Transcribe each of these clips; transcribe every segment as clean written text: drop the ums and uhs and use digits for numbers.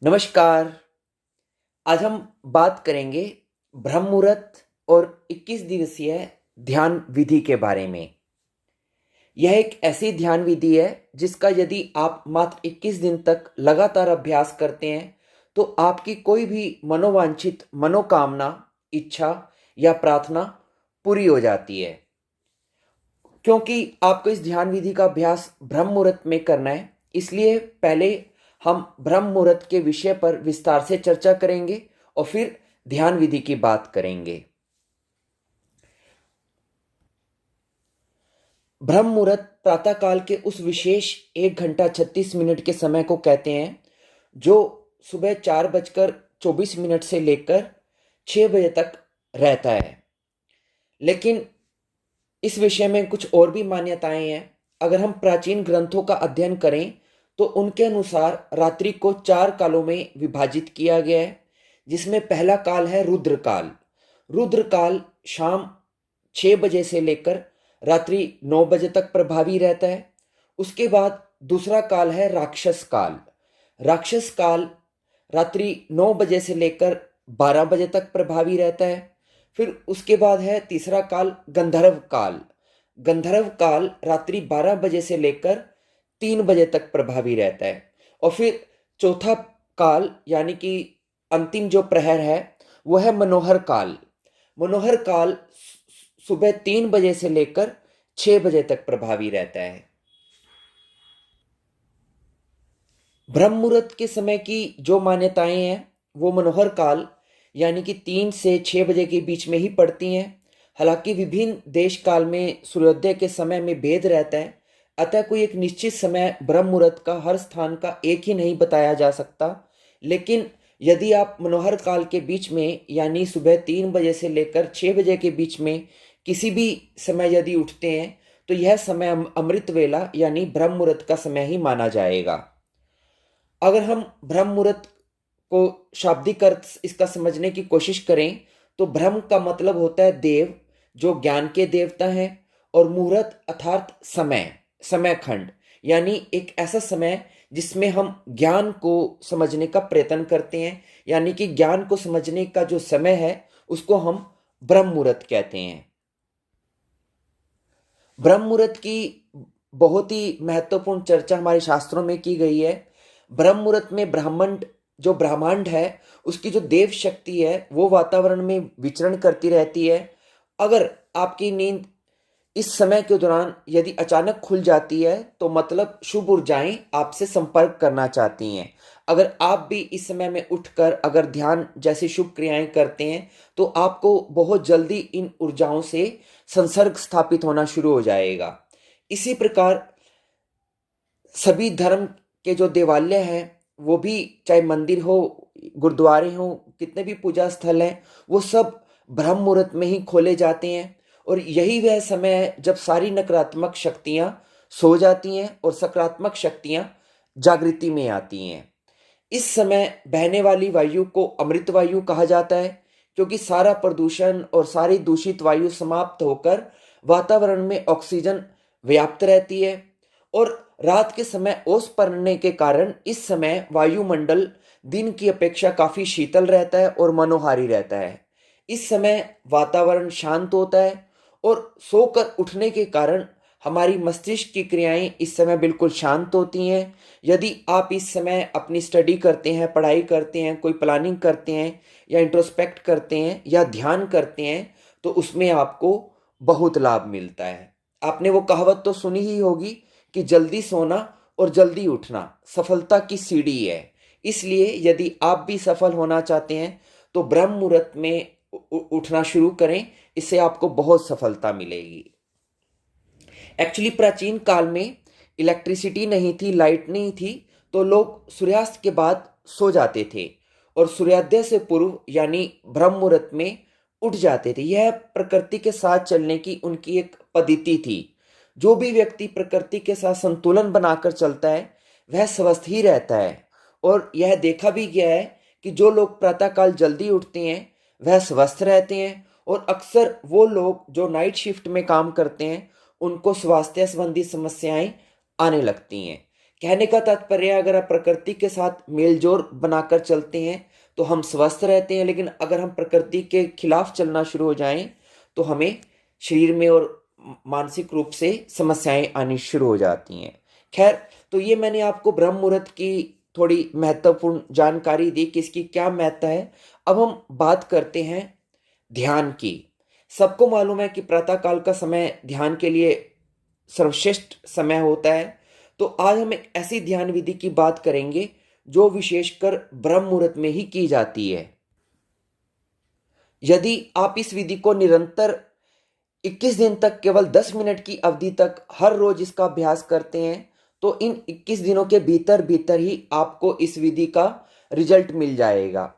नमस्कार। आज हम बात करेंगे ब्रह्म मुहूर्त और 21 दिवसीय ध्यान विधि के बारे में। यह एक ऐसी ध्यान विधि है जिसका यदि आप मात्र 21 दिन तक लगातार अभ्यास करते हैं तो आपकी कोई भी मनोवांछित मनोकामना, इच्छा या प्रार्थना पूरी हो जाती है। क्योंकि आपको इस ध्यान विधि का अभ्यास ब्रह्म मुहूर्त में करना है, इसलिए पहले हम ब्रह्म मुहूर्त के विषय पर विस्तार से चर्चा करेंगे और फिर ध्यान विधि की बात करेंगे। ब्रह्म मुहूर्त प्रातःकाल के उस विशेष 1 घंटा 36 मिनट के समय को कहते हैं जो सुबह 4:24 से लेकर 6 बजे तक रहता है। लेकिन इस विषय में कुछ और भी मान्यताएं हैं। अगर हम प्राचीन ग्रंथों का अध्ययन करें तो उनके अनुसार रात्रि को 4 कालों में विभाजित किया गया है, जिसमें पहला काल है रुद्रकाल। रुद्रकाल शाम 6 बजे से लेकर रात्रि 9 बजे तक प्रभावी रहता है। उसके बाद दूसरा काल है राक्षस काल। राक्षस काल रात्रि 9 बजे से लेकर 12 बजे तक प्रभावी रहता है। फिर उसके बाद है तीसरा काल गंधर्व काल। गंधर्व काल रात्रि 12 बजे से लेकर 3 बजे तक प्रभावी रहता है। और फिर चौथा काल यानी कि अंतिम जो प्रहर है वो है मनोहर काल। मनोहर काल सुबह 3 बजे से लेकर 6 बजे तक प्रभावी रहता है। ब्रह्म मुहूर्त के समय की जो मान्यताएं हैं वो मनोहर काल यानी कि 3 से 6 बजे के बीच में ही पड़ती हैं। हालांकि विभिन्न देश काल में सूर्योदय के समय में भेद रहता है, अतः कोई एक निश्चित समय ब्रह्म मुहूर्त का हर स्थान का एक ही नहीं बताया जा सकता। लेकिन यदि आप मनोहर काल के बीच में यानी सुबह 3 बजे से लेकर 6 बजे के बीच में किसी भी समय यदि उठते हैं तो यह समय अमृत वेला यानी ब्रह्म मुहूर्त का समय ही माना जाएगा। अगर हम ब्रह्म मुहूर्त को शाब्दिक अर्थ इसका समझने की कोशिश करें तो ब्रह्म का मतलब होता है देव, जो ज्ञान के देवता हैं, और मुहूर्त अर्थात समय, समय खंड, यानी एक ऐसा समय जिसमें हम ज्ञान को समझने का प्रयत्न करते हैं, यानी कि ज्ञान को समझने का जो समय है उसको हम ब्रह्म मुहूर्त कहते हैं। ब्रह्म मुहूर्त की बहुत ही महत्वपूर्ण चर्चा हमारे शास्त्रों में की गई है। ब्रह्म मुहूर्त में ब्रह्मांड है उसकी जो देव शक्ति है वो वातावरण में विचरण करती रहती है। अगर आपकी नींद इस समय के दौरान यदि अचानक खुल जाती है तो मतलब शुभ ऊर्जाएं आपसे संपर्क करना चाहती हैं। अगर आप भी इस समय में उठकर अगर ध्यान जैसी शुभ क्रियाएं करते हैं तो आपको बहुत जल्दी इन ऊर्जाओं से संसर्ग स्थापित होना शुरू हो जाएगा। इसी प्रकार सभी धर्म के जो देवालय हैं वो भी, चाहे मंदिर हो, गुरुद्वारे हो, कितने भी पूजा स्थल हैं, वो सब ब्रह्म मुहूर्त में ही खोले जाते हैं। और यही वह समय है जब सारी नकारात्मक शक्तियां सो जाती हैं और सकारात्मक शक्तियां जागृति में आती हैं। इस समय बहने वाली वायु को अमृत वायु कहा जाता है, क्योंकि सारा प्रदूषण और सारी दूषित वायु समाप्त होकर वातावरण में ऑक्सीजन व्याप्त रहती है। और रात के समय ओस पड़ने के कारण इस समय वायुमंडल दिन की अपेक्षा काफी शीतल रहता है और मनोहारी रहता है। इस समय वातावरण शांत होता है और सोकर उठने के कारण हमारी मस्तिष्क की क्रियाएं इस समय बिल्कुल शांत होती हैं। यदि आप इस समय अपनी स्टडी करते हैं, पढ़ाई करते हैं, कोई प्लानिंग करते हैं या इंट्रोस्पेक्ट करते हैं या ध्यान करते हैं तो उसमें आपको बहुत लाभ मिलता है। आपने वो कहावत तो सुनी ही होगी कि जल्दी सोना और जल्दी उठना सफलता की सीढ़ी है। इसलिए यदि आप भी सफल होना चाहते हैं तो ब्रह्म मुहूर्त में उठना शुरू करें, इससे आपको बहुत सफलता मिलेगी। एक्चुअली प्राचीन काल में इलेक्ट्रिसिटी नहीं थी, लाइट नहीं थी, तो लोग सूर्यास्त के बाद सो जाते थे और सूर्योदय से पूर्व यानी ब्रह्म मुहूर्त में उठ जाते थे। यह प्रकृति के साथ चलने की उनकी एक पद्धति थी। जो भी व्यक्ति प्रकृति के साथ संतुलन बनाकर चलता है वह स्वस्थ ही रहता है। और यह देखा भी गया है कि जो लोग प्रातःकाल जल्दी उठते हैं वह स्वस्थ रहते हैं। और अक्सर वो लोग जो नाइट शिफ्ट में काम करते हैं उनको स्वास्थ्य संबंधी समस्याएं आने लगती हैं। कहने का तात्पर्य है, अगर आप प्रकृति के साथ मेलजोल बनाकर चलते हैं तो हम स्वस्थ रहते हैं, लेकिन अगर हम प्रकृति के खिलाफ चलना शुरू हो जाएं तो हमें शरीर में और मानसिक रूप से समस्याएं आनी शुरू हो जाती हैं। खैर, तो ये मैंने आपको ब्रह्म मुहूर्त की थोड़ी महत्वपूर्ण जानकारी दी कि इसकी क्या महत्ता है। अब हम बात करते हैं ध्यान की। सबको मालूम है कि प्रातःकाल का समय ध्यान के लिए सर्वश्रेष्ठ समय होता है। तो आज हम एक ऐसी ध्यान विधि की बात करेंगे जो विशेषकर ब्रह्म मुहूर्त में ही की जाती है। यदि आप इस विधि को निरंतर 21 दिन तक केवल 10 मिनट की अवधि तक हर रोज इसका अभ्यास करते हैं तो इन 21 दिनों के भीतर भीतर ही आपको इस विधि का रिजल्ट मिल जाएगा।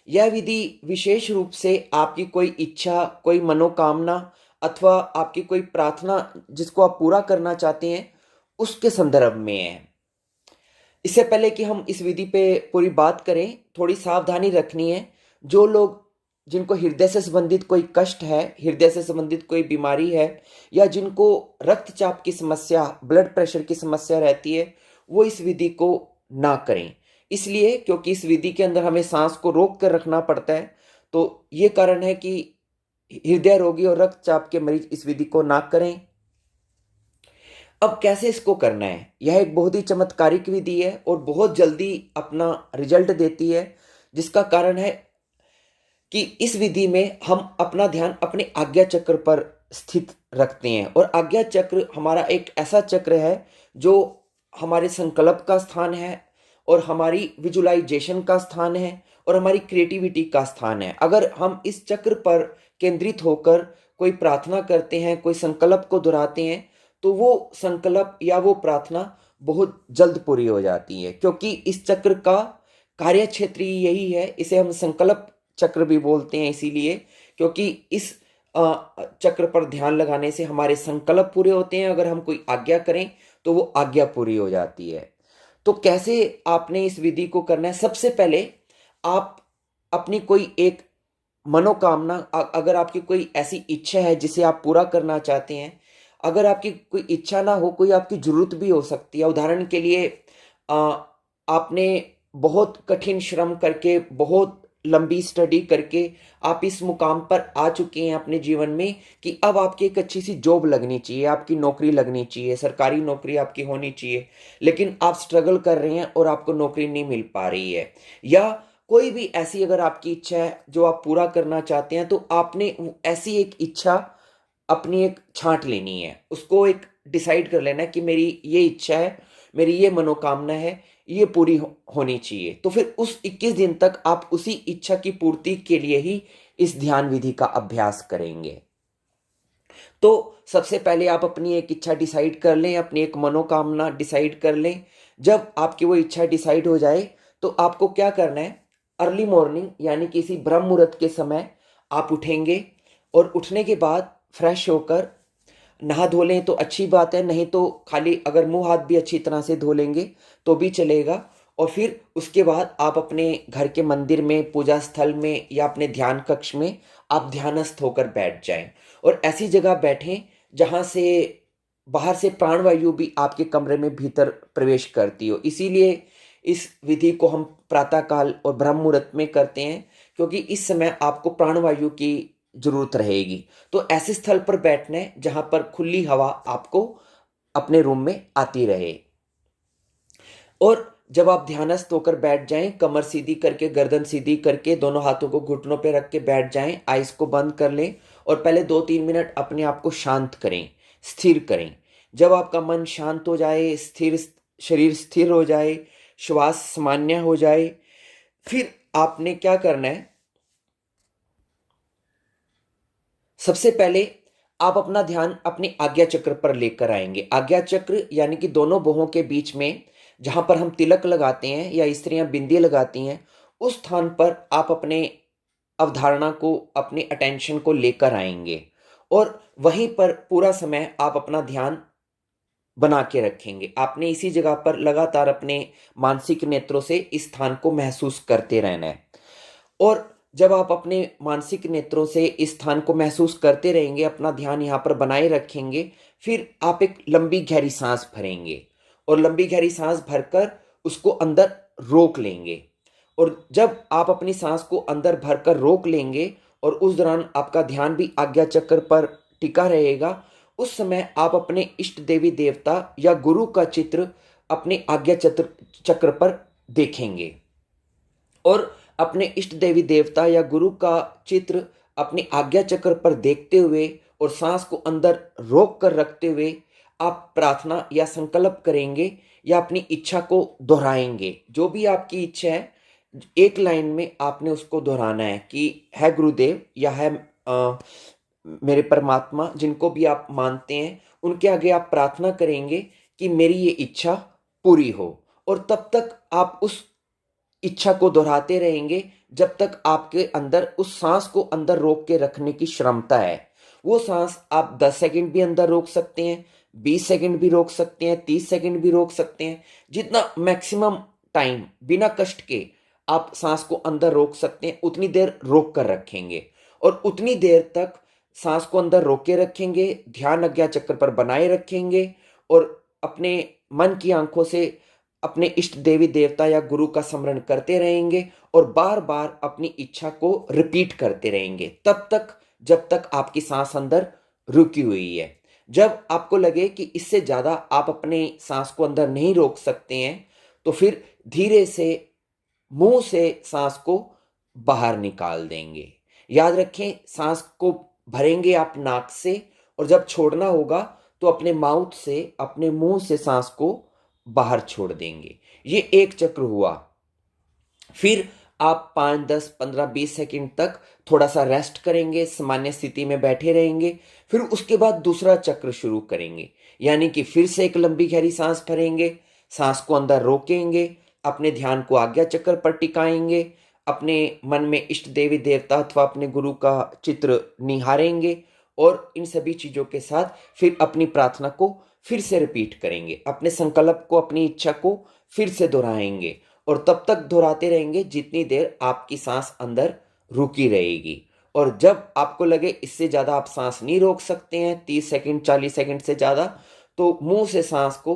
यह विधि विशेष रूप से आपकी कोई इच्छा, कोई मनोकामना अथवा आपकी कोई प्रार्थना जिसको आप पूरा करना चाहते हैं उसके संदर्भ में है। इससे पहले कि हम इस विधि पे पूरी बात करें, थोड़ी सावधानी रखनी है। जो लोग जिनको हृदय से संबंधित कोई कष्ट है, हृदय से संबंधित कोई बीमारी है, या जिनको रक्तचाप की समस्या, ब्लड प्रेशर की समस्या रहती है, वो इस विधि को ना करें। इसलिए क्योंकि इस विधि के अंदर हमें सांस को रोक कर रखना पड़ता है। तो ये कारण है कि हृदय रोगी और रक्तचाप के मरीज इस विधि को ना करें। अब कैसे इसको करना है? यह एक बहुत ही चमत्कारिक विधि है और बहुत जल्दी अपना रिजल्ट देती है, जिसका कारण है कि इस विधि में हम अपना ध्यान अपने आज्ञा चक्र पर स्थित रखते हैं। और आज्ञा चक्र हमारा एक ऐसा चक्र है जो हमारे संकल्प का स्थान है और हमारी विजुअलाइजेशन का स्थान है और हमारी क्रिएटिविटी का स्थान है। अगर हम इस चक्र पर केंद्रित होकर कोई प्रार्थना करते हैं, कोई संकल्प को दोहराते हैं, तो वो संकल्प या वो प्रार्थना बहुत जल्द पूरी हो जाती है, क्योंकि इस चक्र का कार्य क्षेत्र ही यही है। इसे हम संकल्प चक्र भी बोलते हैं इसीलिए, क्योंकि इस चक्र पर ध्यान लगाने से हमारे संकल्प पूरे होते हैं। अगर हम कोई आज्ञा करें तो वो आज्ञा पूरी हो जाती है। तो कैसे आपने इस विधि को करना है? सबसे पहले आप अपनी कोई एक मनोकामना, अगर आपकी कोई ऐसी इच्छा है जिसे आप पूरा करना चाहते हैं, अगर आपकी कोई इच्छा ना हो, कोई आपकी जरूरत भी हो सकती है। उदाहरण के लिए आपने बहुत कठिन श्रम करके, बहुत लंबी स्टडी करके आप इस मुकाम पर आ चुके हैं अपने जीवन में कि अब आपकी एक अच्छी सी जॉब लगनी चाहिए, आपकी नौकरी लगनी चाहिए, सरकारी नौकरी आपकी होनी चाहिए, लेकिन आप स्ट्रगल कर रहे हैं और आपको नौकरी नहीं मिल पा रही है। या कोई भी ऐसी अगर आपकी इच्छा है जो आप पूरा करना चाहते हैं, तो आपने ऐसी एक इच्छा अपनी एक छांट लेनी है, उसको एक डिसाइड कर लेना है कि मेरी ये इच्छा है, मेरी ये मनोकामना है, ये पूरी होनी चाहिए। तो फिर उस 21 दिन तक आप उसी इच्छा की पूर्ति के लिए ही इस ध्यान विधि का अभ्यास करेंगे। तो सबसे पहले आप अपनी एक इच्छा डिसाइड कर लें, अपनी एक मनोकामना डिसाइड कर लें। जब आपकी वो इच्छा डिसाइड हो जाए तो आपको क्या करना है? अर्ली मॉर्निंग यानी किसी ब्रह्म मुहूर्त के समय आप उठेंगे और उठने के बाद फ्रेश होकर नहा धो लें तो अच्छी बात है, नहीं तो खाली अगर मुंह हाथ भी अच्छी तरह से धो लेंगे तो भी चलेगा। और फिर उसके बाद आप अपने घर के मंदिर में, पूजा स्थल में या अपने ध्यान कक्ष में आप ध्यानस्थ होकर बैठ जाएं। और ऐसी जगह बैठें जहां से बाहर से प्राणवायु भी आपके कमरे में भीतर प्रवेश करती हो। इसीलिए इस विधि को हम प्रातःकाल और ब्रह्म मुहूर्त में करते हैं, क्योंकि इस समय आपको प्राणवायु की जरूरत रहेगी। तो ऐसे स्थल पर बैठना है जहां पर खुली हवा आपको अपने रूम में आती रहे। और जब आप ध्यानस्थ होकर बैठ जाएं, कमर सीधी करके, गर्दन सीधी करके, दोनों हाथों को घुटनों पे रख के बैठ जाएं, आइज को बंद कर लें और पहले 2-3 मिनट अपने आप को शांत करें, स्थिर करें। जब आपका मन शांत हो जाए, स्थिर शरीर स्थिर हो जाए, श्वास सामान्य हो जाए, फिर आपने क्या करना है? सबसे पहले आप अपना ध्यान अपने आज्ञा चक्र पर लेकर आएंगे। आज्ञा चक्र यानी कि दोनों भुवों के बीच में जहां पर हम तिलक लगाते हैं या स्त्रियां बिंदी लगाती हैं, उस स्थान पर आप अपने अवधारणा को, अपने अटेंशन को लेकर आएंगे और वहीं पर पूरा समय आप अपना ध्यान बना के रखेंगे। आपने इसी जगह पर लगातार अपने मानसिक नेत्रों से इस स्थान को महसूस करते रहना है। और जब आप अपने मानसिक नेत्रों से इस स्थान को महसूस करते रहेंगे, अपना ध्यान यहाँ पर बनाए रखेंगे, फिर आप एक लंबी गहरी सांस भरेंगे और लंबी गहरी सांस भरकर उसको अंदर रोक लेंगे। और जब आप अपनी सांस को अंदर भरकर रोक लेंगे और उस दौरान आपका ध्यान भी आज्ञा चक्र पर टिका रहेगा, उस समय आप अपने इष्ट देवी देवता या गुरु का चित्र अपने आज्ञा चक्र चक्र पर देखेंगे। और अपने इष्ट देवी देवता या गुरु का चित्र अपने आज्ञा चक्र पर देखते हुए और सांस को अंदर रोक कर रखते हुए आप प्रार्थना या संकल्प करेंगे या अपनी इच्छा को दोहराएंगे। जो भी आपकी इच्छा है, एक लाइन में आपने उसको दोहराना है कि है गुरुदेव या है मेरे परमात्मा, जिनको भी आप मानते हैं, उनके आगे आप प्रार्थना करेंगे कि मेरी ये इच्छा पूरी हो। और तब तक आप उस इच्छा को दोहराते रहेंगे जब तक आपके अंदर उस सांस को अंदर रोक के रखने की क्षमता है। वो सांस आप 10 सेकंड भी अंदर रोक सकते हैं, 20 सेकंड भी रोक सकते हैं, 30 सेकंड भी रोक सकते हैं। जितना मैक्सिमम टाइम बिना कष्ट के आप सांस को अंदर रोक सकते हैं, उतनी देर रोक कर रखेंगे। और उतनी देर तक सांस को अंदर रोके रखेंगे, ध्यान आज्ञा चक्र पर बनाए रखेंगे और अपने मन की आंखों से अपने इष्ट देवी देवता या गुरु का स्मरण करते रहेंगे और बार बार अपनी इच्छा को रिपीट करते रहेंगे तब तक जब तक आपकी सांस अंदर रुकी हुई है। जब आपको लगे कि इससे ज्यादा आप अपने सांस को अंदर नहीं रोक सकते हैं, तो फिर धीरे से मुंह से सांस को बाहर निकाल देंगे। याद रखें, सांस को भरेंगे आप नाक से और जब छोड़ना होगा तो अपने माउथ से, अपने मुंह से सांस को बाहर छोड़ देंगे। ये एक चक्र हुआ। फिर आप 5, 10, 15, 20 सेकंड तक थोड़ा सा रेस्ट करेंगे, सामान्य स्थिति में बैठे रहेंगे। फिर उसके बाद दूसरा चक्र शुरू करेंगे, यानी कि फिर से एक लंबी गहरी सांस भरेंगे, सांस को अंदर रोकेंगे, अपने ध्यान को आज्ञा चक्र पर टिकाएंगे, अपने मन में इष्ट देवी देवता अथवा अपने गुरु का चित्र निहारेंगे और इन सभी चीजों के साथ फिर अपनी प्रार्थना को फिर से रिपीट करेंगे, अपने संकल्प को, अपनी इच्छा को फिर से दोहराएंगे और तब तक दोहराते रहेंगे जितनी देर आपकी सांस अंदर रुकी रहेगी। और जब आपको लगे इससे ज्यादा आप सांस नहीं रोक सकते हैं, 30 सेकंड 40 सेकंड से ज्यादा, तो मुंह से सांस को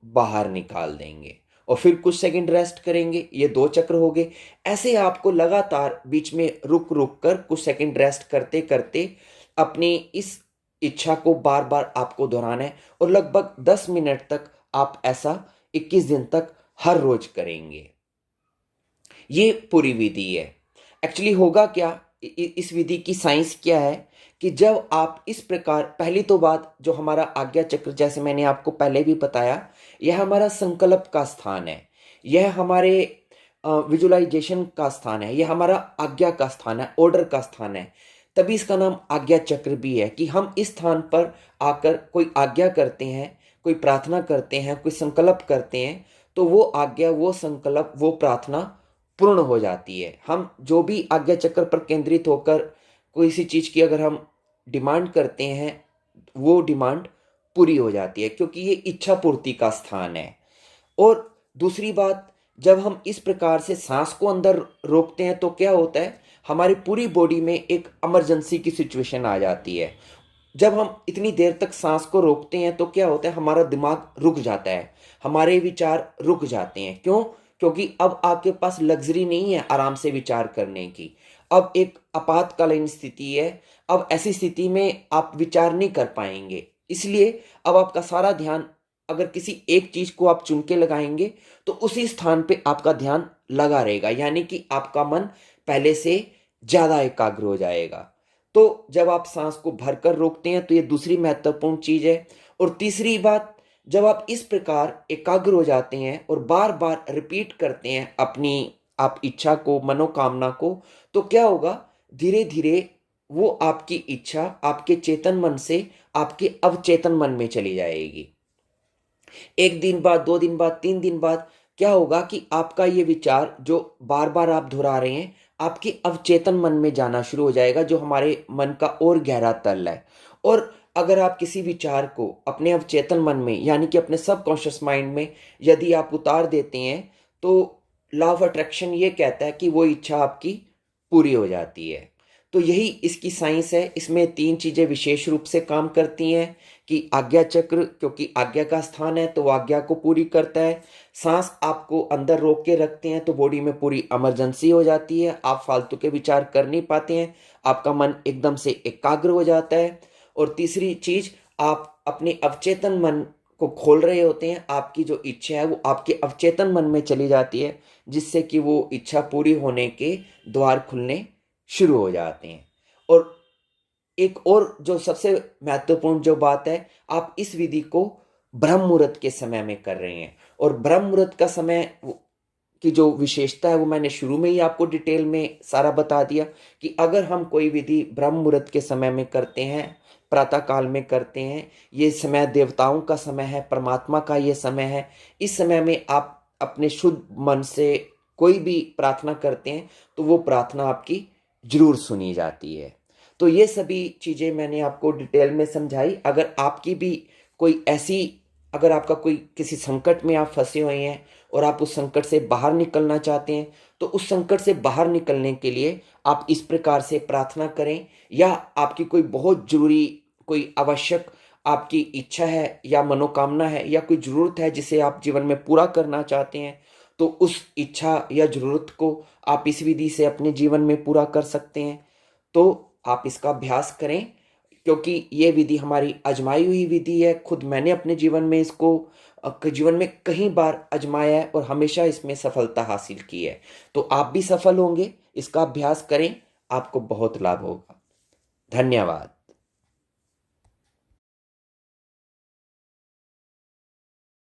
बाहर निकाल देंगे और फिर कुछ सेकंड रेस्ट करेंगे। ये 2 चक्र हो गए। ऐसे आपको लगातार बीच में रुक रुक कर कुछ सेकंड रेस्ट करते करते अपनी इस इच्छा को बार बार आपको दोहराना है और लगभग 10 मिनट तक आप ऐसा 21 दिन तक हर रोज करेंगे। ये पूरी विधि है। एक्चुअली होगा क्या, इस विधि की साइंस क्या है कि जब आप इस प्रकार, पहली तो बात, जो हमारा आज्ञा चक्र, जैसे मैंने आपको पहले भी बताया, यह हमारा संकल्प का स्थान है, यह हमारे विजुअलाइजेशन का स्थान है, यह हमारा आज्ञा का स्थान है, ऑर्डर का स्थान है। तभी इसका नाम आज्ञा चक्र भी है कि हम इस स्थान पर आकर कोई आज्ञा करते हैं, कोई प्रार्थना करते हैं, कोई संकल्प करते हैं, तो वो आज्ञा, वो संकल्प, वो प्रार्थना पूर्ण हो जाती है। हम जो भी आज्ञा चक्र पर केंद्रित होकर कोई सी चीज की अगर हम डिमांड करते हैं, वो डिमांड पूरी हो जाती है, क्योंकि ये इच्छा पूर्ति का स्थान है। और दूसरी बात, जब हम इस प्रकार से सांस को अंदर रोकते हैं तो क्या होता है, हमारी पूरी बॉडी में एक इमरजेंसी की सिचुएशन आ जाती है। जब हम इतनी देर तक सांस को रोकते हैं तो क्या होता है, हमारा दिमाग रुक जाता है, हमारे विचार रुक जाते हैं। क्यों? क्योंकि अब आपके पास लग्जरी नहीं है आराम से विचार करने की। अब एक आपातकालीन स्थिति है। अब ऐसी स्थिति में आप विचार नहीं कर पाएंगे, इसलिए अब आपका सारा ध्यान, अगर किसी एक चीज को आप चुन के लगाएंगे तो उसी स्थान पे आपका ध्यान लगा रहेगा, यानी कि आपका मन पहले से ज्यादा एकाग्र हो जाएगा। तो जब आप सांस को भरकर रोकते हैं तो ये दूसरी महत्वपूर्ण चीज है। और तीसरी बात, जब आप इस प्रकार एकाग्र हो जाते हैं और बार बार रिपीट करते हैं अपनी आप इच्छा को, मनोकामना को, तो क्या होगा, धीरे धीरे वो आपकी इच्छा आपके चेतन मन से आपके अवचेतन मन में चली जाएगी। 1 दिन बाद, 2 दिन बाद, 3 दिन बाद क्या होगा कि आपका ये विचार जो बार बार आप दोहरा रहे हैं, आपके अवचेतन मन में जाना शुरू हो जाएगा, जो हमारे मन का और गहरा तल है। और अगर आप किसी विचार को अपने अवचेतन मन में, यानी कि अपने सबकॉन्शियस माइंड में यदि आप उतार देते हैं, तो लॉ ऑफ अट्रैक्शन ये कहता है कि वो इच्छा आपकी पूरी हो जाती है। तो यही इसकी साइंस है। इसमें 3 चीजें विशेष रूप से काम करती हैं कि आज्ञा चक्र, क्योंकि आज्ञा का स्थान है तो वो आज्ञा को पूरी करता है। सांस आपको अंदर रोक के रखते हैं तो बॉडी में पूरी इमरजेंसी हो जाती है, आप फालतू के विचार कर नहीं पाते हैं, आपका मन एकदम से एकाग्र हो जाता है। और तीसरी चीज, आप अपने अवचेतन मन को खोल रहे होते हैं, आपकी जो इच्छा है वो आपके अवचेतन मन में चली जाती है, जिससे कि वो इच्छा पूरी होने के द्वार खुलने शुरू हो जाते हैं। और एक और जो सबसे महत्वपूर्ण जो बात है, आप इस विधि को ब्रह्म मुहूर्त के समय में कर रहे हैं। और ब्रह्म मुहूर्त का समय की जो विशेषता है वो मैंने शुरू में ही आपको डिटेल में सारा बता दिया कि अगर हम कोई विधि ब्रह्म मुहूर्त के समय में करते हैं, प्रातः काल में करते हैं, ये समय देवताओं का समय है, परमात्मा का ये समय है। इस समय में आप अपने शुद्ध मन से कोई भी प्रार्थना करते हैं तो वो प्रार्थना आपकी जरूर सुनी जाती है। तो ये सभी चीज़ें मैंने आपको डिटेल में समझाई। अगर आपकी भी कोई ऐसी, अगर आपका कोई किसी संकट में आप फंसे हुए हैं और आप उस संकट से बाहर निकलना चाहते हैं, तो उस संकट से बाहर निकलने के लिए आप इस प्रकार से प्रार्थना करें। या आपकी कोई बहुत जरूरी, कोई आवश्यक आपकी इच्छा है या मनोकामना है या कोई ज़रूरत है जिसे आप जीवन में पूरा करना चाहते हैं, तो उस इच्छा या ज़रूरत को आप इस विधि से अपने जीवन में पूरा कर सकते हैं। तो आप इसका अभ्यास करें, क्योंकि ये विधि हमारी आजमाई हुई विधि है। खुद मैंने अपने जीवन में इसको जीवन में कई बार आजमाया है और हमेशा इसमें सफलता हासिल की है। तो आप भी सफल होंगे, इसका अभ्यास करें, आपको बहुत लाभ होगा। धन्यवाद।